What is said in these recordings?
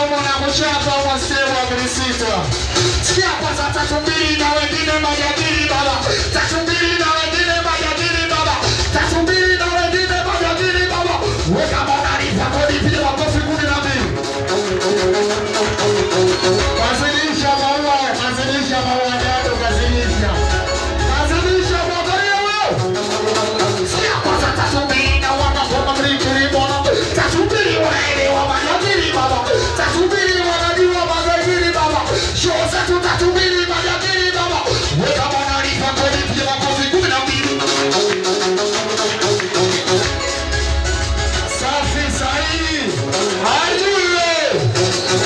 umo na kuchapa umasewa milisita. Sikia kwanza 3-2 na wengine majadili baba. 3-2 na wengine majadili baba. 3-2 na wengine majadili baba. Weka monarifa kodi pia wakofi 12. Kazilisha maua, kazilisha maua yado, kazilisha. Kazilisha maua yao. Sikia kwanza 3-2 na wanakoma mlikiri bona. 3-2 wanaelewa majadili baba. 3-2 wanajua majadili baba. Show zetu 3-2 majadili baba. Weka monarifa kodi pia wakofi 12. Safi sahihi. Hallelujah.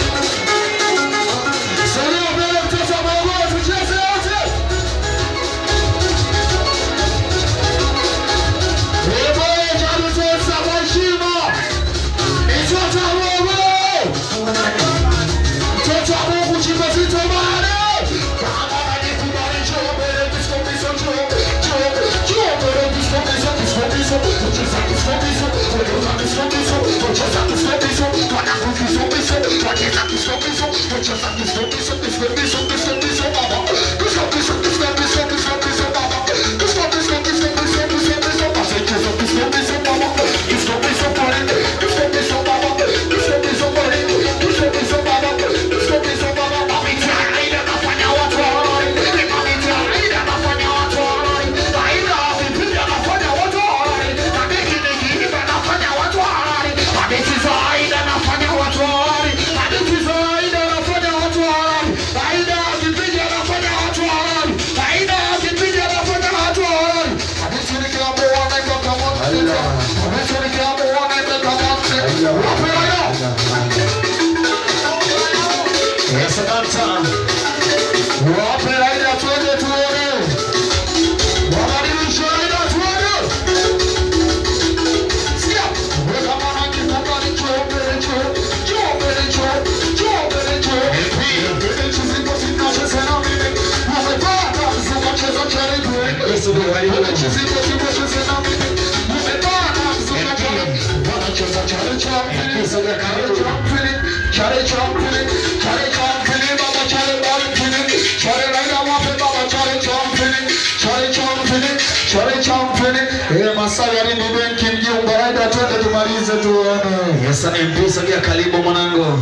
Masayari ni benki mjiunga haida tuende tumalize tuone. Yes, ni mpisa kia karibu mwanangu.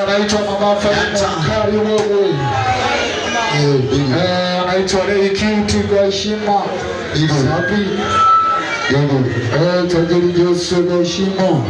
Naitwa Mama Fatima Kari wewe. Naitwa Ray Cute kwa heshima. Sapi. Tajiri Jose kwa heshima.